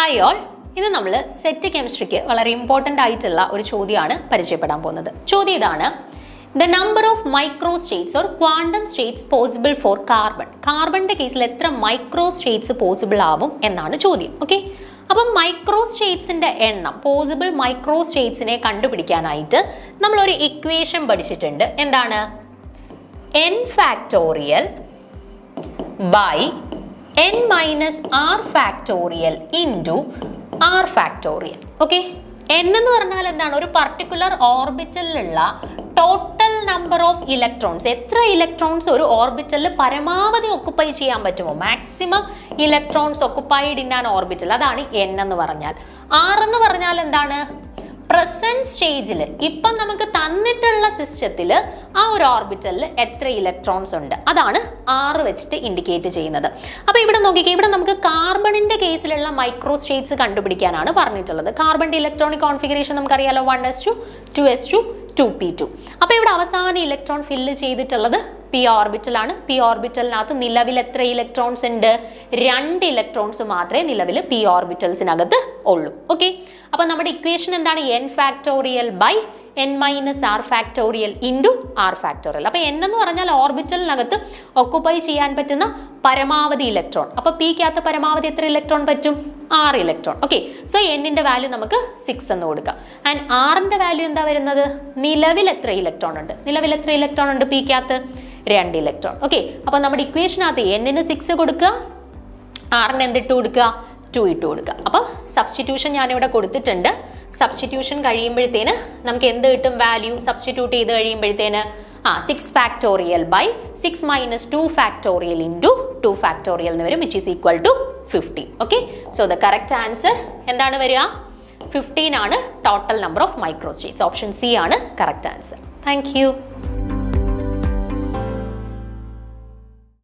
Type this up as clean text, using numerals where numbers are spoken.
Hi all, ഇത് നമ്മൾ set കെമിസ്ട്രിക്ക് വളരെ ഇമ്പോർട്ടൻ്റ് ആയിട്ടുള്ള ഒരു ചോദ്യമാണ് പരിചയപ്പെടാൻ പോകുന്നത്. ചോദ്യം ഇതാണ്: the number of micro states or quantum states possible for carbon. കാർബണിന്റെ കേസിൽ എത്ര മൈക്രോ സ്റ്റേറ്റ്സ് പോസിബിൾ ആവും എന്നാണ് ചോദ്യം. ഓക്കെ, അപ്പം മൈക്രോ സ്റ്റേറ്റ്സിന്റെ എണ്ണം, പോസിബിൾ മൈക്രോ സ്റ്റേറ്റ്സിനെ കണ്ടുപിടിക്കാനായിട്ട് നമ്മളൊരു ഇക്വേഷൻ പഠിച്ചിട്ടുണ്ട്. എന്താണ്? n factorial by n minus r factorial into r factorial. Okay, n എന്ന് പറഞ്ഞാൽ എന്താണ്? ഒരു പർട്ടിക്കുലർ ഓർബിറ്റലിലുള്ള ടോട്ടൽ നമ്പർ ഓഫ് ഇലക്ട്രോൺസ്. എത്ര ഇലക്ട്രോൺസ് ഒരു ഓർബിറ്റലിൽ പരമാവധി ഒക്കുപ്പൈ ചെയ്യാൻ പറ്റുമോ, maximum electrons occupied in an orbital, അതാണ് n എന്ന് പറഞ്ഞാൽ. r എന്ന് പറഞ്ഞാൽ എന്താണ്? പ്രസന്റ് സ്റ്റേജിൽ ഇപ്പം നമുക്ക് തന്നിട്ടുള്ള സിസ്റ്റത്തിൽ ആ ഒരു ഓർബിറ്റലിൽ എത്ര ഇലക്ട്രോൺസ് ഉണ്ട്, അതാണ് r വെച്ചിട്ട് ഇൻഡിക്കേറ്റ് ചെയ്യുന്നത്. അപ്പോൾ ഇവിടെ നോക്കിക്കേ, ഇവിടെ നമുക്ക് കാർബണിന്റെ കേസിലുള്ള മൈക്രോ സ്റ്റേറ്റ്സ് കണ്ടുപിടിക്കാനാണ് പറഞ്ഞിട്ടുള്ളത്. കാർബണിന്റെ ഇലക്ട്രോണിക് കോൺഫിഗറേഷൻ നമുക്കറിയാലോ, 1s2 2s2 2p2. അപ്പോൾ ഇവിടെ അവസാന ഇലക്ട്രോൺ ഫില്ല് ചെയ്തിട്ടുള്ളത് p ഓർബിറ്റലാണ്. p ഓർബിറ്റലിനകത്ത് നിലവിൽ എത്ര ഇലക്ട്രോൺസ് ഉണ്ട്? 2 ഇലക്ട്രോൺസ് മാത്രമേ നിലവിൽ p ഓർബിറ്റൽസിനകത്ത് ഉള്ളൂ. ഓക്കെ, അപ്പോൾ നമ്മുടെ ഇക്വേഷൻ എന്താണ്? n factorial by n minus r factorial into r factorial. അപ്പോൾ n എന്ന് പറഞ്ഞാൽ ഓർബിറ്റലിനകത്ത് ഒക്കുപ്പൈ ചെയ്യാൻ പറ്റുന്ന പരമാവധി ഇലക്ട്രോൺ. അപ്പോൾ പിക്കകത്ത് പരമാവധി എത്ര ഇലക്ട്രോൺ പറ്റും? 6 ഇലക്ട്രോൺ. ഓക്കെ, സോ എന്നിന്റെ വാല്യൂ നമുക്ക് 6 എന്ന് കൊടുക്കാം. ആൻഡ് ആറിന്റെ വാല്യൂ എന്താ വരുന്നത്? നിലവിൽ എത്ര ഇലക്ട്രോൺ ഉണ്ട്? നിലവിൽ എത്ര ഇലക്ട്രോൺ ഉണ്ട് പിക്കകത്ത്? 2 ഇലക്ട്രോൺ. ഓക്കെ, അപ്പോൾ നമ്മുടെ ഇക്വേഷനകത്ത് n-ന് 6 കൊടുക്കുക, r-ന് എന്തിട്ട് കൊടുക്കുക? 2 ഇട്ട് കൊടുക്കുക. അപ്പം സബ്സ്റ്റിറ്റ്യൂഷൻ ഞാനിവിടെ കൊടുത്തിട്ടുണ്ട്. സബ്സ്റ്റിറ്റ്യൂഷൻ കഴിയുമ്പോഴത്തേന് നമുക്ക് എന്ത് കിട്ടും? വാല്യൂ സബ്സ്റ്റിറ്റ്യൂട്ട് ചെയ്ത് കഴിയുമ്പോഴത്തേന് 6 factorial by 6 minus 2 factorial into 2 factorial എന്ന് വരും, which is equal to 15. Okay, so the correct answer എന്താണ് വരിക? 15 ആണ് total number of micro states. Option C ആണ് കറക്റ്റ് ആൻസർ. Thank U.